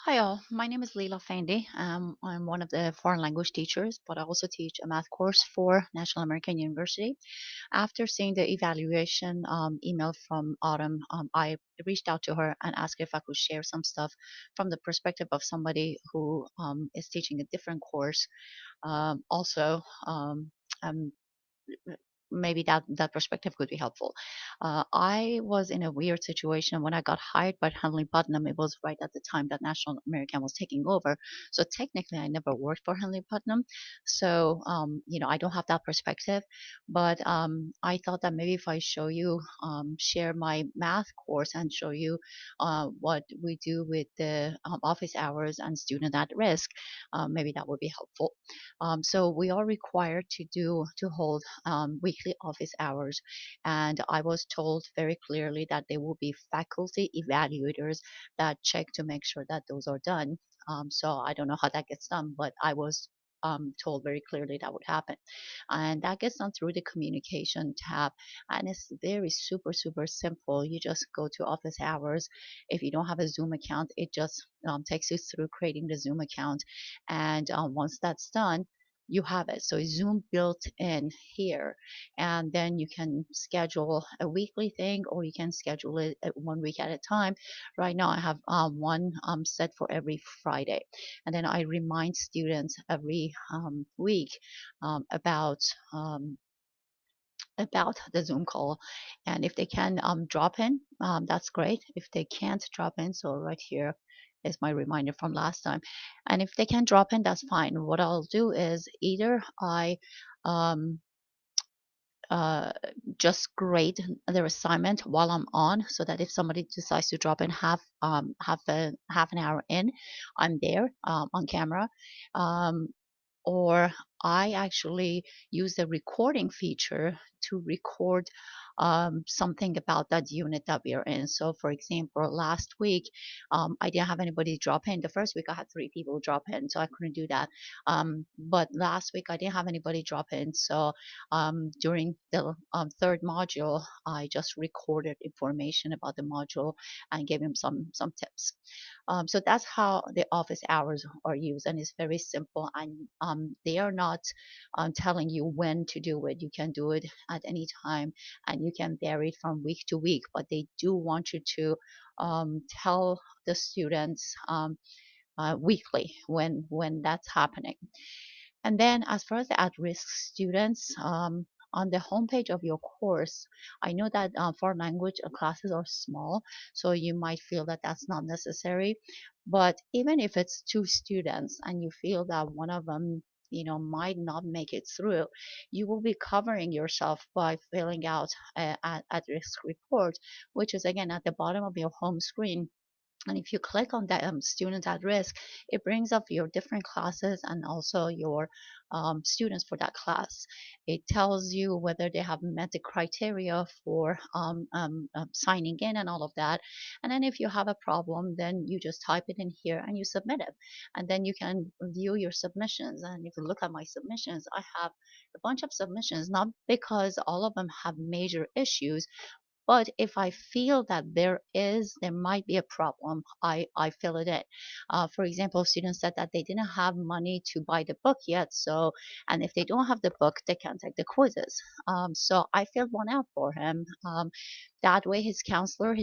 Hi all, my name is Leila Fendi. I'm one of the foreign language teachers, but I also teach a math course for National American University. After seeing the evaluation email from Autumn, I reached out to her and asked if I could share some stuff from the perspective of somebody who is teaching a different course. Also, I'm maybe that perspective could be helpful. I was in a weird situation when I got hired by Henley Putnam. It was right at the time that National American was taking over. So technically, I never worked for Henley Putnam. So, I don't have that perspective. But I thought that maybe if I show you, share my math course and show you what we do with the office hours and student at risk, maybe that would be helpful. So we are required to hold weekly office hours, and I was told very clearly that there will be faculty evaluators that check to make sure that those are done. So I don't know how that gets done, but I was told very clearly that would happen, and that gets done through the communication tab, and it's very super simple. You just go to office hours. If you don't have a Zoom account, it just takes you through creating the Zoom account, and once that's done, you have it. So Zoom built in here, and then you can schedule a weekly thing, or you can schedule it at 1 week at a time. Right now, I have one set for every Friday, and then I remind students every week um, about. Um, about the Zoom call, and if they can drop in, that's great. If they can't drop in, so right here is my reminder from last time, and if they can drop in, that's fine. What I'll do is either I um, uh, just grade their assignment while I'm on, so that if somebody decides to drop in half an hour in, I'm there on camera. Um, or I actually use the recording feature to record something about that unit that we are in. So, for example, last week I didn't have anybody drop in. The first week I had three people drop in, so I couldn't do that. But last week I didn't have anybody drop in, so during the third module, I just recorded information about the module and gave him some tips. So that's how the office hours are used, and it's very simple. And they are not telling you when to do it. You can do it at any time, and you can vary it from week to week. But they do want you to tell the students weekly when that's happening. And then, as far as the at-risk students, on the homepage of your course, I know that foreign language classes are small, so you might feel that that's not necessary. But even if it's two students and you feel that one of them, might not make it through, you will be covering yourself by filling out at-risk report, which is again at the bottom of your home screen. And if you click on that students at risk, it brings up your different classes and also your students for that class. It tells you whether they have met the criteria for signing in and all of that. And then if you have a problem, then you just type it in here and you submit it. And then you can view your submissions. And if you look at my submissions, I have a bunch of submissions, not because all of them have major issues, but if I feel that there might be a problem, I fill it in. For example, students said that they didn't have money to buy the book yet. So, and if they don't have the book, they can't take the quizzes. So I filled one out for him. That way, his counselor,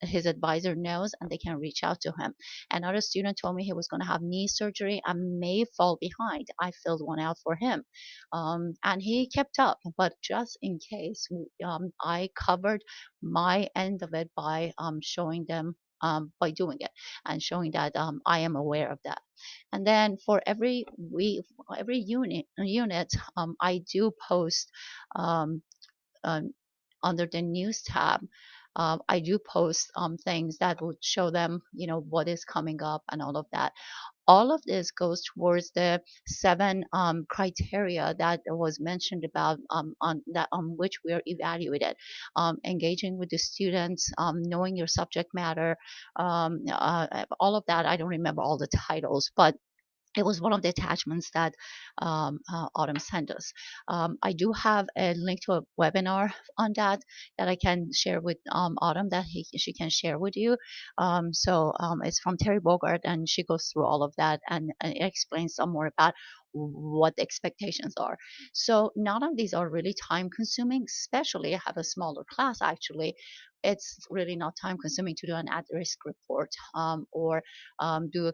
his advisor knows, and they can reach out to him. Another student told me he was going to have knee surgery and may fall behind. I filled one out for him, and he kept up. But just in case, I covered my end of it by showing them. By doing it and showing that I am aware of that. And then for every week, every unit, I do post um, um, under the news tab. I do post things that would show them, what is coming up and all of that. All of this goes towards the seven criteria that was mentioned about on that on which we are evaluated. Engaging with the students, knowing your subject matter, all of that. I don't remember all the titles, but it was one of the attachments that Autumn sent us. I do have a link to a webinar on that I can share with Autumn that she can share with you. It's from Terry Bogart, and she goes through all of that and it explains some more about what the expectations are. So none of these are really time consuming, especially I have a smaller class actually. It's really not time consuming to do an at-risk report or do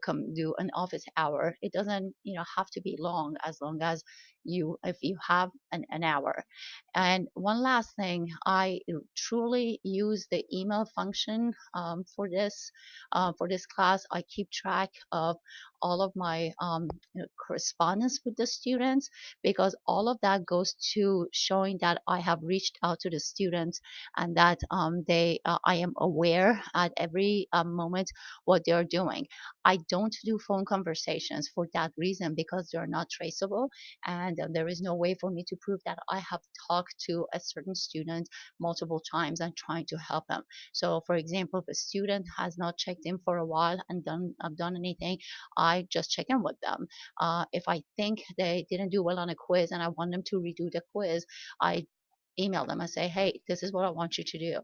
an office hour. It doesn't have to be long as if you have an hour. And one last thing, I truly use the email function for this class. I keep track of all of my correspondence with the students, because all of that goes to showing that I have reached out to the students and that I am aware at every moment what they're doing. I don't do phone conversations for that reason, because they're not traceable, and there is no way for me to prove that I have talked to a certain student multiple times and trying to help them. So, for example, if a student has not checked in for a while and done anything, I just check in with them. If I think they didn't do well on a quiz and I want them to redo the quiz, I email them and say, hey, this is what I want you to do.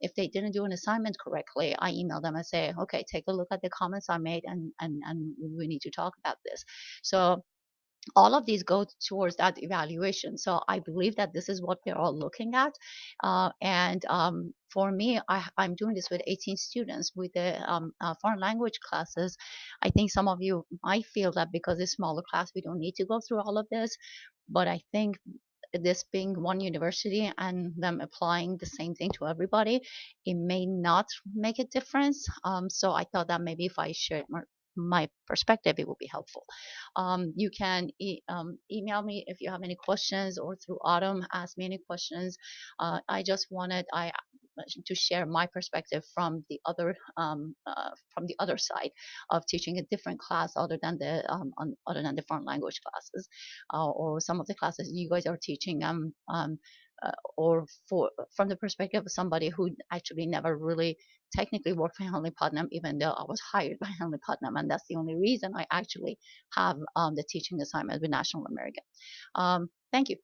If they didn't do an assignment correctly, I email them and say, okay, take a look at the comments I made, and we need to talk about this. So all of these go towards that evaluation. So I believe that this is what we're all looking at. And For me, I'm doing this with 18 students with the foreign language classes. I think some of you might feel that because it's smaller class, we don't need to go through all of this. But I think this being one university and them applying the same thing to everybody, it may not make a difference. So I thought that maybe if I shared my perspective, it will be helpful. You can email me if you have any questions, or through Autumn, ask me any questions. I just wanted I to share my perspective from the other side of teaching a different class other than the foreign language classes, or some of the classes you guys are teaching. Or from the perspective of somebody who actually never really technically worked for Henley Putnam, even though I was hired by Henley Putnam, and that's the only reason I actually have the teaching assignment with National American. Thank you.